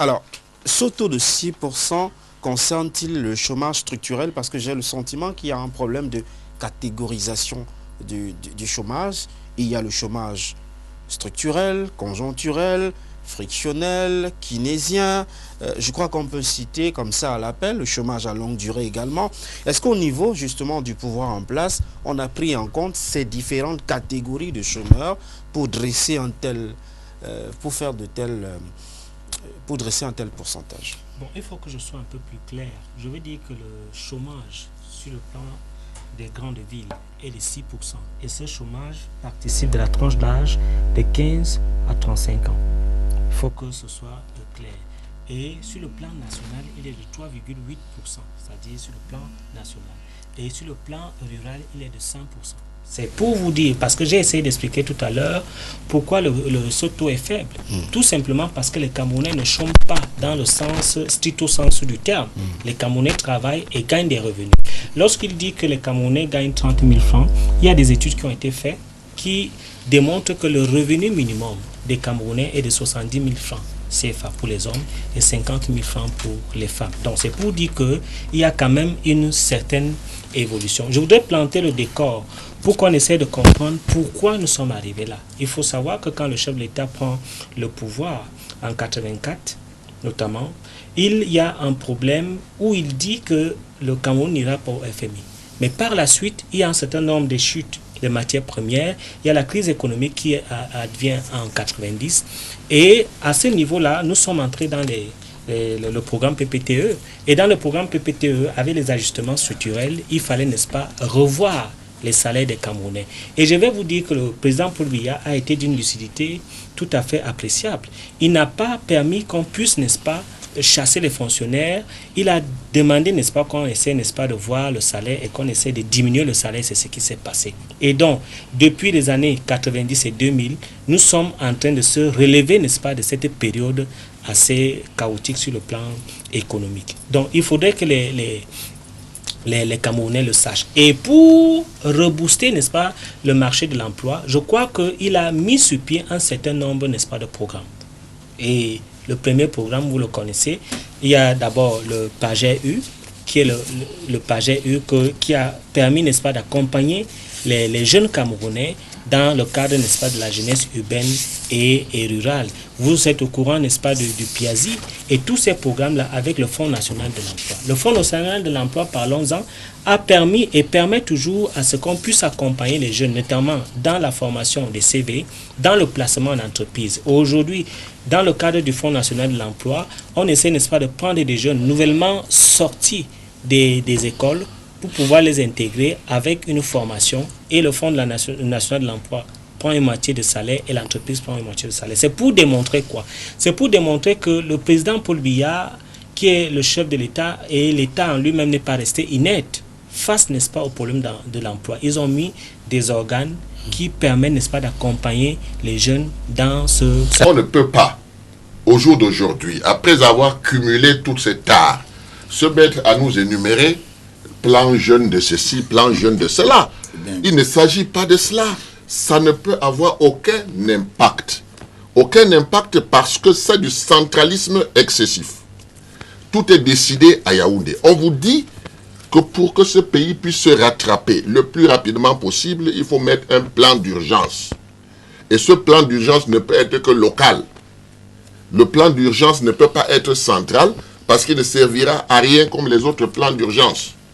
Alors, ce taux de 6% concerne-t-il le chômage structurel? Parce que j'ai le sentiment qu'il y a un problème de catégorisation du chômage. Il y a le chômage structurel, conjoncturel, frictionnel, keynésien. Je crois qu'on peut citer comme ça à l'appel le chômage à longue durée également. Est-ce qu'au niveau justement du pouvoir en place, on a pris en compte ces différentes catégories de chômeurs pour dresser un tel, pour dresser un tel pourcentage? Bon, il faut que je sois un peu plus clair. Je veux dire que le chômage sur le plan des grandes villes est de 6%. Et ce chômage participe de la tranche d'âge de 15 à 35 ans. Il faut que ce soit clair. Et sur le plan national, il est de 3,8%, c'est-à-dire sur le plan national. Et sur le plan rural, il est de 100%. C'est pour vous dire, parce que j'ai essayé d'expliquer tout à l'heure pourquoi ce taux est faible. Tout simplement parce que les Camerounais ne chôment pas dans le sens, stricto sensu du terme. Les Camerounais travaillent et gagnent des revenus. Lorsqu'il dit que les Camerounais gagnent 30 000 francs, il y a des études qui ont été faites qui démontrent que le revenu minimum des Camerounais est de 70 000 francs CFA pour les hommes et 50 000 francs pour les femmes. Donc c'est pour dire qu'il y a quand même une certaine évolution. Je voudrais planter le décor pour qu'on essaie de comprendre pourquoi nous sommes arrivés là. Il faut savoir que quand le chef de l'État prend le pouvoir en 84, notamment, il y a un problème où il dit que le Cameroun n'ira pas au FMI. Mais par la suite, il y a un certain nombre de chutes de matières premières. Il y a la crise économique qui advient en 90. Et à ce niveau-là, nous sommes entrés dans le programme PPTE. Et dans le programme PPTE, avec les ajustements structurels, il fallait, n'est-ce pas, revoir les salaires des Camerounais. Et je vais vous dire que le président Paul Biya a été d'une lucidité tout à fait appréciable. Il n'a pas permis qu'on puisse, n'est-ce pas, chasser les fonctionnaires. Il a demandé, n'est-ce pas, qu'on essaie, n'est-ce pas, de voir le salaire et qu'on essaie de diminuer le salaire. C'est ce qui s'est passé. Et donc, depuis les années 90 et 2000, nous sommes en train de se relever, n'est-ce pas, de cette période assez chaotique sur le plan économique. Donc, il faudrait que les Camerounais le sachent. Et pour rebooster, n'est-ce pas, le marché de l'emploi, je crois qu'il a mis sur pied un certain nombre, n'est-ce pas, de programmes. Et le premier programme, vous le connaissez, il y a d'abord le PAGEU, qui est le PAGEU qui a permis, n'est-ce pas, d'accompagner les jeunes Camerounais dans le cadre, n'est-ce pas, de la jeunesse urbaine et rurale. Vous êtes au courant, n'est-ce pas, du PIAZI et tous ces programmes-là avec le Fonds national de l'emploi. Le Fonds national de l'emploi, parlons-en, a permis et permet toujours à ce qu'on puisse accompagner les jeunes, notamment dans la formation des CV, dans le placement en entreprise. Aujourd'hui, dans le cadre du Fonds national de l'emploi, on essaie, n'est-ce pas, de prendre des jeunes nouvellement sortis des écoles pour pouvoir les intégrer avec une formation, et le Fonds national de l'emploi prend une moitié de salaire et l'entreprise prend une moitié de salaire. C'est pour démontrer quoi? C'est pour démontrer que le président Paul Biya, qui est le chef de l'État, et l'État en lui-même n'est pas resté inerte face, n'est-ce pas, au problème de l'emploi. Ils ont mis des organes qui permettent, n'est-ce pas, d'accompagner les jeunes dans ce... On ne peut pas, au jour d'aujourd'hui, après avoir cumulé toutes ces tares, se mettre à nous énumérer plan jeune de ceci, plan jeune de cela. Il ne s'agit pas de cela. Ça ne peut avoir aucun impact. Aucun impact parce que c'est du centralisme excessif. Tout est décidé à Yaoundé. On vous dit que pour que ce pays puisse se rattraper le plus rapidement possible, il faut mettre un plan d'urgence. Et ce plan d'urgence ne peut être que local. Le plan d'urgence ne peut pas être central parce qu'il ne servira à rien comme les autres plans d'urgence.